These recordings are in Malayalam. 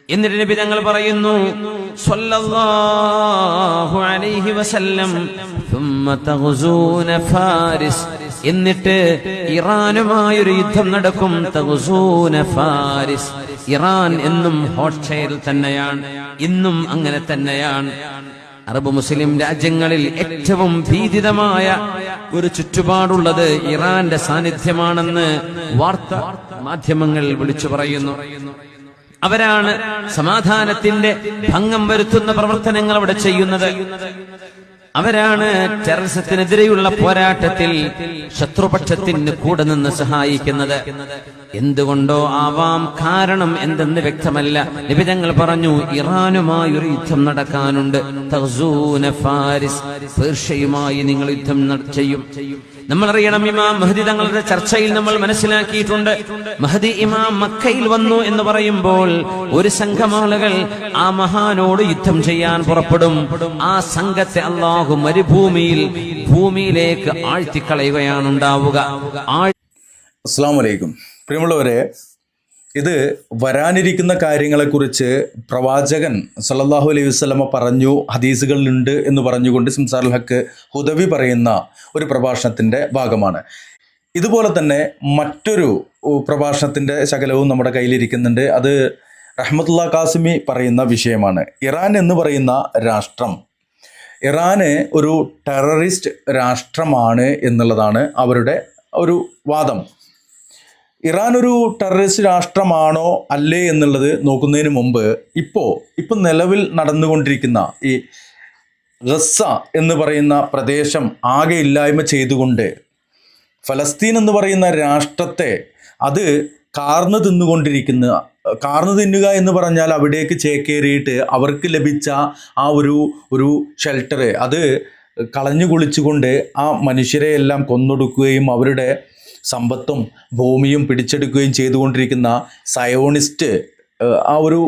എന്നിട്ട് നബി തങ്ങൾ പറയുന്നു സ്വല്ലല്ലാഹു അലൈഹി വസല്ലം ثم تغزون ഫാരിസ്, എന്നിട്ട് ഇറാനുമായൊരു യുദ്ധം നടക്കും. തഗ്സൂന ഫാരിസ്, ഇറാൻ എന്നും ഹോട്ട് ചെയറിൽ തന്നെയാണ്, ഇന്നും അങ്ങനെ തന്നെയാണ്. അറബ് മുസ്ലിം രാജ്യങ്ങളിൽ ഏറ്റവും ഭീതിതമായ ഒരു ചുറ്റുപാടുള്ളത് ഇറാന്റെ സാന്നിധ്യമാണെന്ന് വാർത്താ മാധ്യമങ്ങൾ വിളിച്ചു പറയുന്നു. അവരാണ് സമാധാനത്തിന്റെ ഭംഗം വരുത്തുന്ന പ്രവർത്തനങ്ങൾ അവിടെ ചെയ്യുന്നത്. അവരാണ് ടെററിസത്തിനെതിരെയുള്ള പോരാട്ടത്തിൽ ശത്രുപക്ഷത്തിന് കൂടെ നിന്ന് സഹായിക്കുന്നത്. എന്തുകൊണ്ടോ ആവാം, കാരണം എന്തെന്ന് വ്യക്തമല്ല. നബി തങ്ങൾ പറഞ്ഞു ഇറാനുമായി ഒരു യുദ്ധം നടക്കാനുണ്ട്. തഗ്സൂന ഫാരിസ്, പേർഷ്യയുമായി നിങ്ങൾ യുദ്ധം ചെയ്യും. നമ്മൾ അറിയണം, ഇമാം മഹ്ദി തങ്ങളുടെ ചർച്ചയിൽ നമ്മൾ മനസ്സിലാക്കിയിട്ടുണ്ട്, മഹ്ദി ഇമാം മക്കയിൽ വന്നു എന്ന് പറയുമ്പോൾ ഒരു സംഘം ആളുകൾ ആ മഹാനോട് യുദ്ധം ചെയ്യാൻ പുറപ്പെടും. ആ സംഘത്തെ അല്ലാഹു ഭൂമിയിലേക്ക് ആഴ്ത്തിക്കളയുകയാണ് ഉണ്ടാവുക. അസ്സലാമു അലൈക്കും. പ്രിയമുള്ളവരെ, ഇത് വരാനിരിക്കുന്ന കാര്യങ്ങളെക്കുറിച്ച് പ്രവാചകൻ സല്ലല്ലാഹു അലൈഹി വസല്ലമ പറഞ്ഞു, ഹദീസുകളിലുണ്ട് എന്ന് പറഞ്ഞുകൊണ്ട് സിംസാറുൽ ഹക്ക് ഹുദവി പറയുന്ന ഒരു പ്രഭാഷണത്തിൻ്റെ ഭാഗമാണ്. ഇതുപോലെ തന്നെ മറ്റൊരു പ്രഭാഷണത്തിൻ്റെ ശകലവും നമ്മുടെ കയ്യിലിരിക്കുന്നുണ്ട്. അത് റഹ്മത്തുള്ള കാസിമി പറയുന്ന വിഷയമാണ്. ഇറാൻ എന്ന് പറയുന്ന രാഷ്ട്രം, ഇറാന് ഒരു ടെററിസ്റ്റ് രാഷ്ട്രമാണ് എന്നുള്ളതാണ് അവരുടെ ഒരു വാദം. ഇറാൻ ഒരു ടെററിസ്റ്റ് രാഷ്ട്രമാണോ അല്ലേ എന്നുള്ളത് നോക്കുന്നതിന് മുമ്പ് ഇപ്പോൾ നിലവിൽ നടന്നുകൊണ്ടിരിക്കുന്ന ഈ ഗസ എന്ന് പറയുന്ന പ്രദേശം ആകെ ഇല്ലായ്മ ചെയ്തുകൊണ്ട് ഫലസ്തീൻ എന്ന് പറയുന്ന രാഷ്ട്രത്തെ അത് കാർന്നു തിന്നുക എന്ന് പറഞ്ഞാൽ അവിടേക്ക് ചേക്കേറിയിട്ട് അവർക്ക് ലഭിച്ച ആ ഒരു ഷെൽട്ടർ അത് കളഞ്ഞു കുളിച്ചുകൊണ്ട് ആ മനുഷ്യരെ എല്ലാം കൊന്നൊടുക്കുകയും അവരുടെ സമ്പത്തും ഭൂമിയും പിടിച്ചെടുക്കുകയും ചെയ്തുകൊണ്ടിരിക്കുന്ന സയോണിസ്റ്റ് ആ ഒരു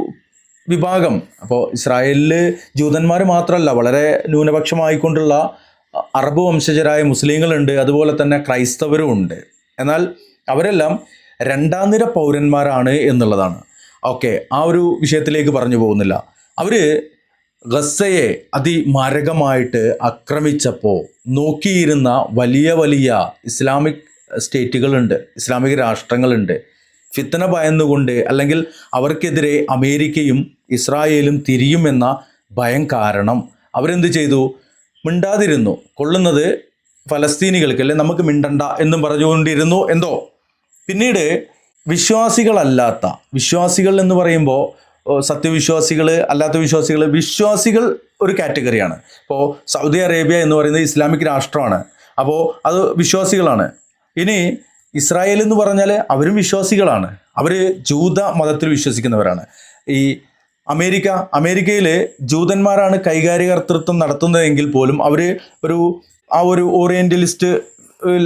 വിഭാഗം. അപ്പോൾ ഇസ്രായേലിൽ ജൂതന്മാർ മാത്രമല്ല, വളരെ ന്യൂനപക്ഷമായിക്കൊണ്ടുള്ള അറബ് വംശജരായ മുസ്ലിങ്ങളുണ്ട്, അതുപോലെ തന്നെ ക്രൈസ്തവരും ഉണ്ട്. എന്നാൽ അവരെല്ലാം രണ്ടാം നിര പൗരന്മാരാണ് എന്നുള്ളതാണ്. ഓക്കെ, ആ ഒരു വിഷയത്തിലേക്ക് പറഞ്ഞു പോകുന്നില്ല. അവർ ഗസയെ അതിമാരകമായിട്ട് ആക്രമിച്ചപ്പോൾ നോക്കിയിരുന്ന വലിയ ഇസ്ലാമിക് സ്റ്റേറ്റുകളുണ്ട്, ഇസ്ലാമിക രാഷ്ട്രങ്ങളുണ്ട്. ഫിത്തന ഭയന്നുകൊണ്ട്, അല്ലെങ്കിൽ അവർക്കെതിരെ അമേരിക്കയും ഇസ്രായേലും തിരിയുമെന്ന ഭയം കാരണം അവരെന്ത് ചെയ്തു? മിണ്ടാതിരുന്നു. കൊള്ളുന്നത് ഫലസ്തീനികൾക്ക്, അല്ലെ നമുക്ക് മിണ്ടണ്ട എന്നും പറഞ്ഞുകൊണ്ടിരുന്നു. എന്തോ പിന്നീട് വിശ്വാസികളല്ലാത്ത, വിശ്വാസികൾ എന്ന് പറയുമ്പോൾ സത്യവിശ്വാസികൾ, അല്ലാത്ത വിശ്വാസികൾ ഒരു കാറ്റഗറിയാണ്. ഇപ്പോൾ സൗദി അറേബ്യ എന്ന് പറയുന്നത് ഇസ്ലാമിക് രാഷ്ട്രമാണ്, അപ്പോൾ അത് വിശ്വാസികളാണ്. ഇനി ഇസ്രായേൽ എന്ന് പറഞ്ഞാൽ അവരും വിശ്വാസികളാണ്, അവർ ജൂത മതത്തിൽ വിശ്വസിക്കുന്നവരാണ്. ഈ അമേരിക്കയിൽ ജൂതന്മാരാണ് കൈകാര്യകർത്തൃത്വം നടത്തുന്നതെങ്കിൽ പോലും അവർ ഒരു ഓറിയന്റലിസ്റ്റ്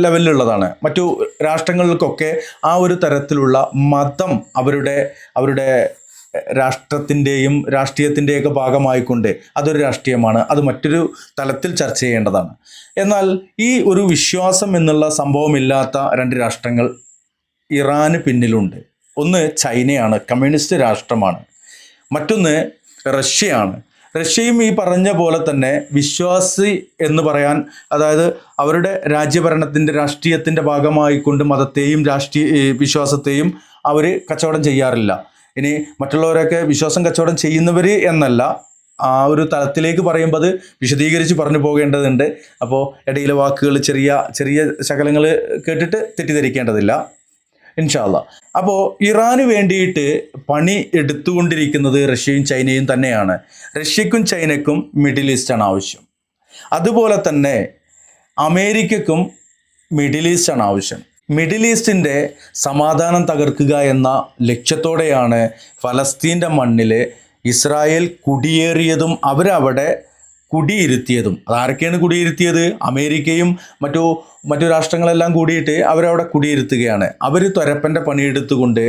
ലെവലിലുള്ളതാണ്. മറ്റു രാഷ്ട്രങ്ങൾക്കൊക്കെ ആ ഒരു തരത്തിലുള്ള മതം അവരുടെ രാഷ്ട്രത്തിൻ്റെയും രാഷ്ട്രീയത്തിൻ്റെയൊക്കെ ഭാഗമായിക്കൊണ്ട് അതൊരു രാഷ്ട്രീയമാണ്, അത് മറ്റൊരു തലത്തിൽ ചർച്ച ചെയ്യേണ്ടതാണ്. എന്നാൽ ഈ ഒരു വിശ്വാസം എന്നുള്ള സംഭവമില്ലാത്ത രണ്ട് രാഷ്ട്രങ്ങൾ ഇറാന് പിന്നിലുണ്ട്. ഒന്ന് ചൈനയാണ്, കമ്മ്യൂണിസ്റ്റ് രാഷ്ട്രമാണ്. മറ്റൊന്ന് റഷ്യയാണ്. റഷ്യയും ഈ പറഞ്ഞ പോലെ തന്നെ വിശ്വാസി എന്ന് പറയാൻ, അതായത് അവരുടെ രാഷ്ട്രീയത്തിൻ്റെ ഭാഗമായിക്കൊണ്ട് മതത്തെയും വിശ്വാസത്തെയും അവർ കച്ചവടം ചെയ്യാറില്ല. ഇനി മറ്റുള്ളവരൊക്കെ വിശ്വാസം കച്ചവടം ചെയ്യുന്നവർ എന്നല്ല, ആ ഒരു തലത്തിലേക്ക് പറയുമ്പോൾ അത് വിശദീകരിച്ച് പറഞ്ഞു പോകേണ്ടതുണ്ട്. അപ്പോൾ ഇടയിലെ വാക്കുകൾ ചെറിയ ശകലങ്ങൾ കേട്ടിട്ട് തെറ്റിദ്ധരിക്കേണ്ടതില്ല ഇൻഷാ അല്ലാഹ്. അപ്പോൾ ഇറാന് വേണ്ടിയിട്ട് പണി എടുത്തുകൊണ്ടിരിക്കുന്നത് റഷ്യയും ചൈനയും തന്നെയാണ്. റഷ്യക്കും ചൈനക്കും മിഡിൽ ഈസ്റ്റാണ് ആവശ്യം, അതുപോലെ തന്നെ അമേരിക്കക്കും മിഡിൽ ഈസ്റ്റാണ് ആവശ്യം. മിഡിൽ ഈസ്റ്റിൻ്റെ സമാധാനം തകർക്കുക എന്ന ലക്ഷ്യത്തോടെയാണ് ഫലസ്തീൻ്റെ മണ്ണിൽ ഇസ്രായേൽ കുടിയേറിയതും അവരവിടെ കുടിയിരുത്തിയതും. അതാരൊക്കെയാണ് കുടിയിരുത്തിയത്? അമേരിക്കയും മറ്റു രാഷ്ട്രങ്ങളെല്ലാം കൂടിയിട്ട് അവരവിടെ കുടിയിരുത്തുകയാണ്. അവർ ത്വരപ്പൻ്റെ പണിയെടുത്തുകൊണ്ട്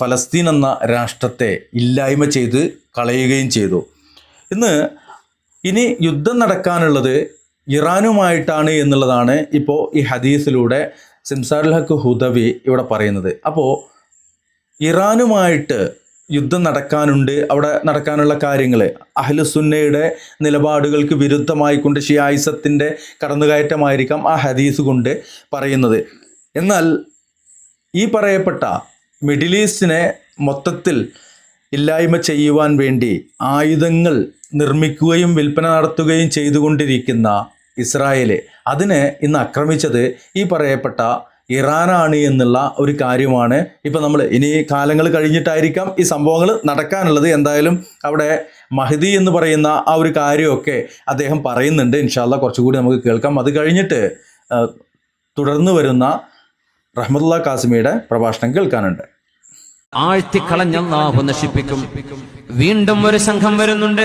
ഫലസ്തീൻ എന്ന രാഷ്ട്രത്തെ ഇല്ലായ്മ ചെയ്ത് കളയുകയും ചെയ്തു. ഇനി യുദ്ധം നടക്കാനുള്ളത് ഇറാനുമായിട്ടാണ് എന്നുള്ളതാണ് ഇപ്പോൾ ഈ ഹദീസിലൂടെ സിംസാറുൽ ഹക്ക് ഹുദവി ഇവിടെ പറയുന്നത്. അപ്പോൾ ഇറാനുമായിട്ട് യുദ്ധം നടക്കാനുണ്ട്, അവിടെ നടക്കാനുള്ള കാര്യങ്ങൾ അഹ്ലുസുന്നയുടെ നിലപാടുകൾക്ക് വിരുദ്ധമായിക്കൊണ്ട് ഷിയായിസത്തിൻ്റെ കടന്നുകയറ്റമായിരിക്കാം ആ ഹദീസ് കൊണ്ട് പറയുന്നത്. എന്നാൽ ഈ പറയപ്പെട്ട മിഡിൽ ഈസ്റ്റിനെ മൊത്തത്തിൽ ഇല്ലായ്മ ചെയ്യുവാൻ വേണ്ടി ആയുധങ്ങൾ നിർമ്മിക്കുകയും വിൽപ്പന നടത്തുകയും ചെയ്തുകൊണ്ടിരിക്കുന്ന ഇസ്രായേല് അതിനെ ഇന്ന് ആക്രമിച്ചത് ഈ പറയപ്പെട്ട ഇറാനാണ് എന്നുള്ള ഒരു കാര്യമാണ്. ഇപ്പം നമ്മൾ ഇനി കാലങ്ങൾ കഴിഞ്ഞിട്ടായിരിക്കാം ഈ സംഭവങ്ങൾ നടക്കാനുള്ളത്. എന്തായാലും അവിടെ മഹ്ദി എന്ന് പറയുന്ന ആ ഒരു കാര്യമൊക്കെ അദ്ദേഹം പറയുന്നുണ്ട്. ഇൻഷാ അല്ലാഹ് കുറച്ചുകൂടി നമുക്ക് കേൾക്കാം. അത് കഴിഞ്ഞിട്ട് തുടർന്ന് വരുന്ന റഹ്മത്തുള്ളാഹി കാസിമിയുടെ പ്രഭാഷണം കേൾക്കാനുണ്ട്. ആഴ്ത്തിക്കളഞ്ഞ് അല്ലാഹു നശിപ്പിക്കും. വീണ്ടും ഒരു സംഘം വരുന്നുണ്ട്.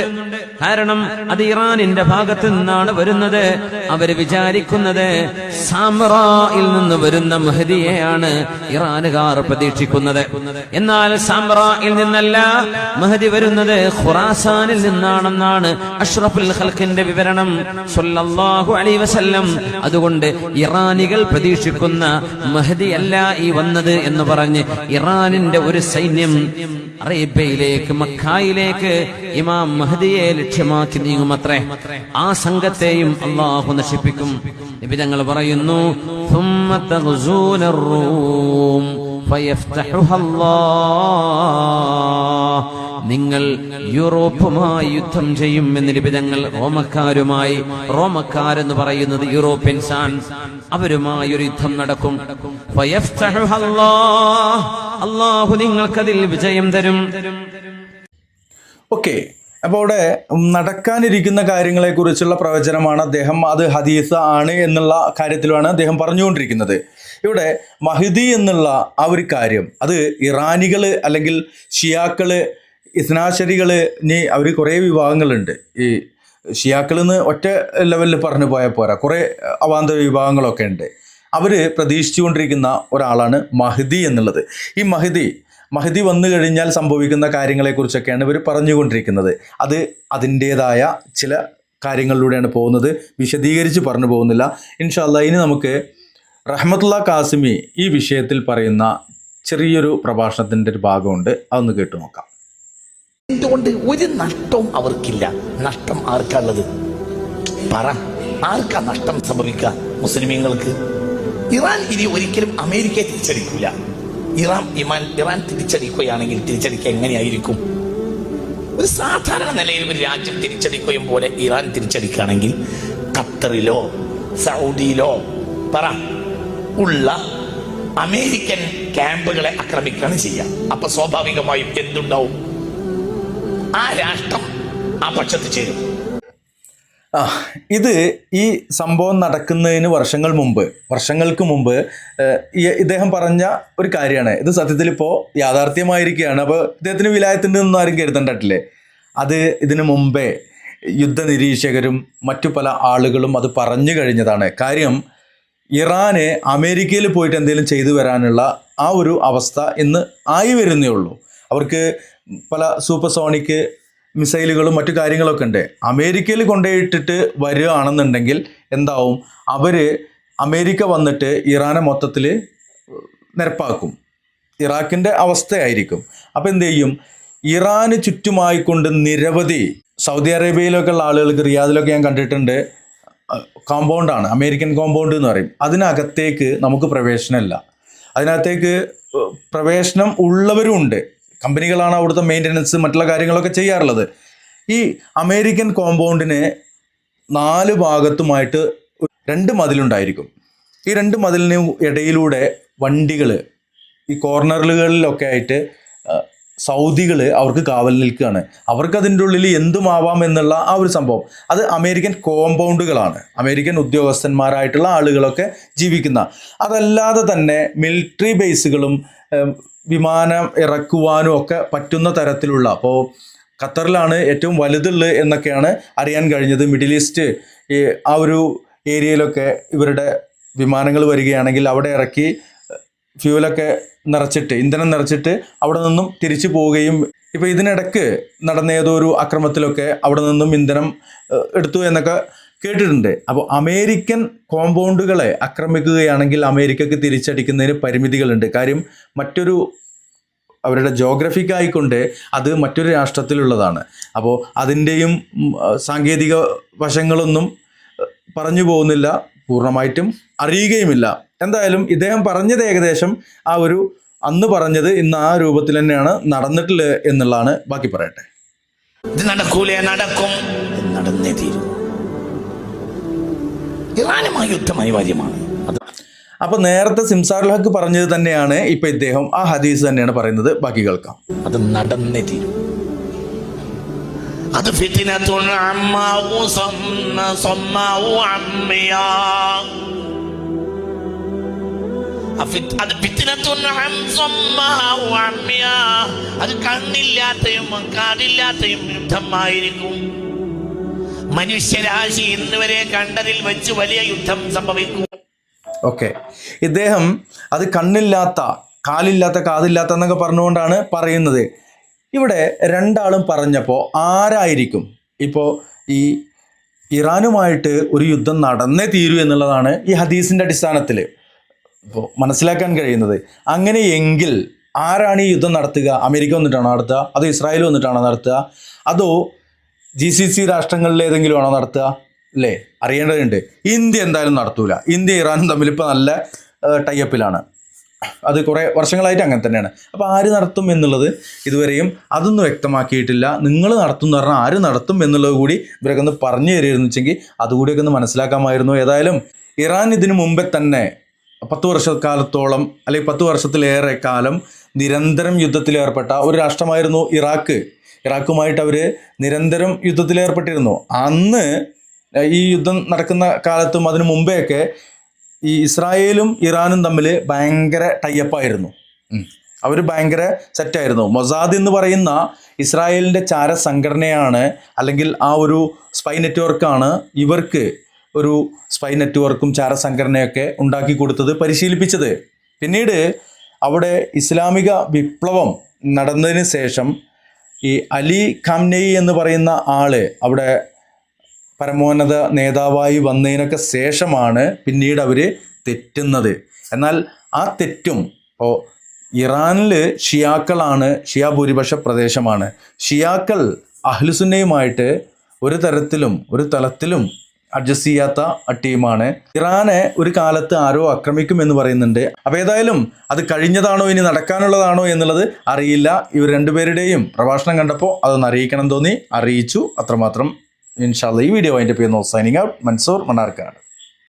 കാരണം അത് ഇറാനിന്റെ ഭാഗത്ത് നിന്നാണ് വരുന്നത്. അവര് വിചാരിക്കുന്നത് സാമ്രായിൽ നിന്ന് വരുന്ന മഹദിയെയാണ് ഇറാനുകാർ പ്രതീക്ഷിക്കുന്നത്. എന്നാൽ സാമ്രായിൽ നിന്നല്ല മഹദി വരുന്നത്, ഖുറാസാനിൽ നിന്നാണെന്നാണ് അഷ്റഫുൽ ഖൽഖിന്റെ വിവരണം സ്വല്ലല്ലാഹു അലൈഹി വസല്ലം. അതുകൊണ്ട് ഇറാനികൾ പ്രതീക്ഷിക്കുന്ന മഹദി അല്ല ഈ വന്നത് എന്ന് പറഞ്ഞ് ഇറാനിന്റെ ഒരു സൈന്യം അറേബ്യയിലേക്ക് മക്കായിലേക്ക് ഇമാം മഹദിയെ ലക്ഷ്യമാക്കി നീങ്ങുമത്രേ. ആ സംഘത്തെയും അല്ലാഹു നശിപ്പിക്കും. നബി തങ്ങൾ പറയുന്നു, ثم تغزون الروم فيفتحها الله. നിങ്ങൾ യൂറോപ്പുമായി യുദ്ധം ചെയ്യും എന്ന് നബി തങ്ങൾ റോമക്കാരുമായി, റോമക്കാരെന്ന് പറയുന്നത് യൂറോപ്യൻസ് ആണ്, അവരുമായി ഒരു യുദ്ധം നടക്കും. ഫയഫ്തഹുഹ അല്ലാഹ്, അല്ലാഹു നിങ്ങൾക്കതിൽ വിജയം തരും. ഓക്കെ, അപ്പോൾ അവിടെ നടക്കാനിരിക്കുന്ന കാര്യങ്ങളെക്കുറിച്ചുള്ള പ്രവചനമാണ് അദ്ദേഹം, അത് ഹദീസ് ആണ് എന്നുള്ള കാര്യത്തിലാണ് അദ്ദേഹം പറഞ്ഞുകൊണ്ടിരിക്കുന്നത്. ഇവിടെ മഹ്ദി എന്നുള്ള ആ ഒരു കാര്യം അത് ഇറാനികൾ അല്ലെങ്കിൽ ഷിയാക്കള്, ഇസ്നാശരികൾ, ഇനി അവർ കുറേ വിഭാഗങ്ങളുണ്ട്. ഈ ഷിയാക്കളിൽ നിന്ന് ഒറ്റ ലെവലിൽ പറഞ്ഞു പോയാൽ പോരാ, കുറേ അവാന്തര വിഭാഗങ്ങളൊക്കെ ഉണ്ട്. അവർ പ്രതീക്ഷിച്ചുകൊണ്ടിരിക്കുന്ന ഒരാളാണ് മഹ്ദി എന്നുള്ളത്. ഈ മഹ്ദി വന്നു കഴിഞ്ഞാൽ സംഭവിക്കുന്ന കാര്യങ്ങളെക്കുറിച്ചൊക്കെയാണ് ഇവർ പറഞ്ഞുകൊണ്ടിരിക്കുന്നത്. അത് അതിൻ്റേതായ ചില കാര്യങ്ങളിലൂടെയാണ് പോകുന്നത്, വിശദീകരിച്ച് പറഞ്ഞു പോകുന്നില്ല. ഇൻഷാ അല്ലാഹ് ഇനി നമുക്ക് റഹ്മത്തുള്ളാഹി കാസിമി ഈ വിഷയത്തിൽ പറയുന്ന ചെറിയൊരു പ്രഭാഷണത്തിൻ്റെ ഒരു ഭാഗമുണ്ട്, അതൊന്ന് കേട്ടു നോക്കാം. എന്തുകൊണ്ട് ഒരു നഷ്ടവും അവർക്കില്ല? നഷ്ടം ആർക്കുള്ളത്? പറ, ആർക്കാ നഷ്ടം സംഭവിക്കുക? മുസ്ലിമീങ്ങൾക്ക്. ഇറാൻ ഇനി ഒരിക്കലും അമേരിക്കയെ തിരിച്ചടിക്കൂല. ഇറാൻ തിരിച്ചടിക്കുകയാണെങ്കിൽ തിരിച്ചടിക്കുക എങ്ങനെയായിരിക്കും? ഒരു സാധാരണ നിലയിൽ ഒരു രാജ്യം തിരിച്ചടിക്കുകയും പോലെ ഇറാൻ തിരിച്ചടിക്കുകയാണെങ്കിൽ ഖത്തറിലോ സൗദിയിലോ പറ ഉള്ള അമേരിക്കൻ ക്യാമ്പുകളെ ആക്രമിക്കുകയാണ് ചെയ്യുക. അപ്പൊ സ്വാഭാവികമായും എന്തുണ്ടാവും? ആ രാഷ്ട്രം ആ പക്ഷത്ത് ചേരും. ഇത് ഈ സംഭവം നടക്കുന്നതിന് വർഷങ്ങൾക്ക് മുമ്പ് ഇദ്ദേഹം പറഞ്ഞ ഒരു കാര്യമാണ്. ഇത് സത്യത്തിൽ ഇപ്പോൾ യാഥാർത്ഥ്യമായിരിക്കുകയാണ്. അപ്പോൾ ഇദ്ദേഹത്തിന് വിലായത്തിൻ്റെയൊന്നും ആരും കരുതണ്ടില്ലേ. അത് ഇതിനു മുമ്പേ യുദ്ധ നിരീക്ഷകരും മറ്റു പല ആളുകളും അത് പറഞ്ഞു കഴിഞ്ഞതാണ്. കാര്യം ഇറാന് അമേരിക്കയിൽ പോയിട്ട് എന്തെങ്കിലും ചെയ്തു വരാനുള്ള ആ ഒരു അവസ്ഥ ഇന്ന് ആയി വരുന്നേ ഉള്ളൂ. അവർക്ക് പല സൂപ്പർസോണിക് മിസൈലുകളും മറ്റു കാര്യങ്ങളൊക്കെ ഉണ്ട്. അമേരിക്കയിൽ കൊണ്ടുപോയിട്ടിട്ട് വരികയാണെന്നുണ്ടെങ്കിൽ എന്താവും? അമേരിക്ക വന്നിട്ട് ഇറാനെ മൊത്തത്തിൽ നിരപ്പാക്കും. ഇറാഖിൻ്റെ അവസ്ഥയായിരിക്കും. അപ്പോൾ എന്ത് ചെയ്യും? ഇറാന് ചുറ്റുമായിക്കൊണ്ട് നിരവധി സൗദി അറേബ്യയിലൊക്കെ ഉള്ള ആളുകൾക്ക്, റിയാദിലൊക്കെ ഞാൻ കണ്ടിട്ടുണ്ട്, കോമ്പൗണ്ടാണ്, അമേരിക്കൻ കോമ്പൗണ്ട് എന്ന് പറയും. അതിനകത്തേക്ക് നമുക്ക് പ്രവേശനമില്ല. അതിനകത്തേക്ക് പ്രവേശനം ഉള്ളവരും ഉണ്ട്. കമ്പനികളാണ് അവിടുത്തെ മെയിൻ്റനൻസ് മറ്റുള്ള കാര്യങ്ങളൊക്കെ ചെയ്യാറുള്ളത്. ഈ അമേരിക്കൻ കോമ്പൗണ്ടിന് 4 ഭാഗത്തുമായിട്ട് 2 മതിലുണ്ടായിരിക്കും. ഈ 2 മതിലിന് ഇടയിലൂടെ വണ്ടികൾ ഈ കോർണറുകളിലൊക്കെ ആയിട്ട് സൗദികൾ അവർക്ക് കാവൽ നിൽക്കുകയാണ്. അവർക്ക് അതിൻ്റെ ഉള്ളിൽ എന്തുമാവാം എന്നുള്ള ആ ഒരു സംഭവം, അത് അമേരിക്കൻ കോമ്പൗണ്ടുകളാണ്. അമേരിക്കൻ ഉദ്യോഗസ്ഥന്മാരായിട്ടുള്ള ആളുകളൊക്കെ ജീവിക്കുന്ന. അതല്ലാതെ തന്നെ മിലിറ്ററി ബേസുകളും വിമാനം ഇറക്കുവാനും ഒക്കെ പറ്റുന്ന തരത്തിലുള്ള, അപ്പോൾ ഖത്തറിലാണ് ഏറ്റവും വലുതുള്ളത് എന്നൊക്കെയാണ് അറിയാൻ കഴിഞ്ഞത്. മിഡിൽ ഈസ്റ്റ് ആ ഒരു ഏരിയയിലൊക്കെ ഇവരുടെ വിമാനങ്ങൾ വരികയാണെങ്കിൽ അവിടെ ഇറക്കി ഫ്യൂലൊക്കെ നിറച്ചിട്ട്, ഇന്ധനം നിറച്ചിട്ട് അവിടെ നിന്നും തിരിച്ചു പോവുകയും, ഇപ്പോൾ ഇതിനിടയ്ക്ക് നടന്ന ഏതോ ഒരു അക്രമത്തിലൊക്കെ അവിടെ നിന്നും ഇന്ധനം എടുത്തു എന്നൊക്കെ കേട്ടിട്ടുണ്ട്. അപ്പോൾ അമേരിക്കൻ കോമ്പൗണ്ടുകളെ ആക്രമിക്കുകയാണെങ്കിൽ അമേരിക്കക്ക് തിരിച്ചടിക്കുന്നതിന് പരിമിതികളുണ്ട്. കാര്യം മറ്റൊരു അവരുടെ ജോഗ്രഫിക്കായിക്കൊണ്ട് അത് മറ്റൊരു രാഷ്ട്രത്തിലുള്ളതാണ്. അപ്പോൾ അതിൻ്റെയും സാങ്കേതിക വശങ്ങളൊന്നും പറഞ്ഞു പോകുന്നില്ല, പൂർണ്ണമായിട്ടും അറിയുകയുമില്ല. എന്തായാലും ഇദ്ദേഹം പറഞ്ഞത് ഏകദേശം ആ ഒരു അന്ന് പറഞ്ഞത് ഇന്ന് ആ രൂപത്തിൽ തന്നെയാണ് നടന്നിട്ടുള്ളത് എന്നുള്ളതാണ്. ബാക്കി പറയട്ടെ. ഇത് നടക്കൂലേ? നടക്കും, നടന്നേ തീരും. ഇറാനുമായി യുദ്ധം അനിവാര്യമാണ്. അപ്പൊ നേരത്തെ സിംസാറുൽ ഹക്ക് പറഞ്ഞത് തന്നെയാണ് ഇപ്പൊ ഇദ്ദേഹം ആ ഹദീസ് തന്നെയാണ് പറയുന്നത്. ബാക്കി കേൾക്കാം. അത് നടന്നേ തീരും. അത് ഫിത്നത്തുൻ അമ്മാഉ സമ്മാഉ അമ്മിയാ, അത് ഫിത്നത്തുൻ സമ്മാഉ അമ്മിയാ, അത് കണ്ണില്ലാത്തയും കാതില്ലാത്തയും യുദ്ധമായിരിക്കും. മനുഷ്യരാശി ഇന്ന് വരെ കണ്ടതിൽ വെച്ച് വലിയ യുദ്ധം സംഭവിക്കും. ഓക്കെ, ഇദ്ദേഹം അത് കണ്ണില്ലാത്ത, കാലില്ലാത്ത, കാതില്ലാത്ത എന്നൊക്കെ പറഞ്ഞുകൊണ്ടാണ് പറയുന്നത്. ഇവിടെ രണ്ടാളും പറഞ്ഞപ്പോൾ ആരായിരിക്കും ഇപ്പോൾ ഈ ഇറാനുമായിട്ട് ഒരു യുദ്ധം നടന്നേ തീരൂ എന്നുള്ളതാണ് ഈ ഹദീസിൻ്റെ അടിസ്ഥാനത്തിൽ ഇപ്പോൾ മനസ്സിലാക്കാൻ കഴിയുന്നത്. അങ്ങനെയെങ്കിൽ ആരാണ് ഈ യുദ്ധം നടത്തുക? അമേരിക്ക വന്നിട്ടാണോ നടത്തുക? അതോ ഇസ്രായേൽ വന്നിട്ടാണോ നടത്തുക? അതോ GCC രാഷ്ട്രങ്ങളിൽ ഏതെങ്കിലും ആണോ നടത്തുക? അല്ലേ, അറിയേണ്ടതുണ്ട്. ഇന്ത്യ എന്തായാലും നടത്തൂല. ഇന്ത്യ ഇറാനും തമ്മിൽ ഇപ്പോൾ നല്ല ടൈപ്പിലാണ്. അത് കുറേ വർഷങ്ങളായിട്ട് അങ്ങനെ തന്നെയാണ്. അപ്പോൾ ആര് നടത്തും എന്നുള്ളത് ഇതുവരെയും അതൊന്നും വ്യക്തമാക്കിയിട്ടില്ല. നിങ്ങൾ നടത്തും എന്ന് പറഞ്ഞാൽ ആര് നടത്തും എന്നുള്ളത് കൂടി ഇവരൊക്കെ ഒന്ന് പറഞ്ഞു തരുമെന്ന് വെച്ചെങ്കിൽ അതുകൂടിയൊക്കെ ഒന്ന് മനസ്സിലാക്കാമായിരുന്നു. ഏതായാലും ഇറാൻ ഇതിനു മുമ്പേ തന്നെ 10 വർഷക്കാലത്തോളം അല്ലെങ്കിൽ 10 വർഷത്തിലേറെ കാലം നിരന്തരം യുദ്ധത്തിലേർപ്പെട്ട ഒരു രാഷ്ട്രമായിരുന്നു ഇറാഖ്. ഇറാഖുമായിട്ട് അവർ നിരന്തരം യുദ്ധത്തിലേർപ്പെട്ടിരുന്നു. അന്ന് ഈ യുദ്ധം നടക്കുന്ന കാലത്തും അതിനു മുമ്പെയൊക്കെ ഈ ഇസ്രായേലും ഇറാനും തമ്മിൽ ഭയങ്കര ടൈപ്പായിരുന്നു. അവർ ഭയങ്കര സെറ്റായിരുന്നു. മൊസാദ് എന്ന് പറയുന്ന ഇസ്രായേലിൻ്റെ ചാരസംഘടനയാണ്, അല്ലെങ്കിൽ ആ ഒരു സ്പൈ നെറ്റ്വർക്കാണ് ഇവർക്ക് ഒരു സ്പൈ നെറ്റ്വർക്കും ചാരസംഘടനയൊക്കെ ഉണ്ടാക്കി കൊടുത്തത്, പരിശീലിപ്പിച്ചത്. പിന്നീട് അവിടെ ഇസ്ലാമിക വിപ്ലവം നടന്നതിന് ശേഷം ഈ അലി ഖാംനെയി എന്ന് പറയുന്ന ആള് അവിടെ പരമോന്നത നേതാവായി വന്നതിനൊക്കെ ശേഷമാണ് പിന്നീട് അവർ തെറ്റുന്നത്. എന്നാൽ ആ തെറ്റും ഇപ്പോൾ ഇറാനിൽ ഷിയാക്കളാണ്, ഷിയ ഭൂരിപക്ഷ പ്രദേശമാണ്. ഷിയാക്കൾ അഹ്ലുസുന്നയുമായിട്ട് ഒരു തലത്തിലും അഡ്ജസ്റ്റ് ചെയ്യാത്ത ടീമാണ്. ഇറാനെ ഒരു കാലത്ത് ആരോ ആക്രമിക്കുമെന്ന് പറയുന്നുണ്ട്. അപ്പോൾ ഏതായാലും അത് കഴിഞ്ഞതാണോ ഇനി നടക്കാനുള്ളതാണോ എന്നുള്ളത് അറിയില്ല. ഇവർ രണ്ടുപേരുടെയും പ്രഭാഷണം കണ്ടപ്പോൾ അതൊന്ന് അറിയിക്കണം തോന്നി, അറിയിച്ചു, അത്രമാത്രം. ഇൻഷാ അല്ലാഹ് ഈ വീഡിയോ വൈൻഡപ്പ് ചെയ്യുന്നു. Signing out, Mansoor Mannarkkad.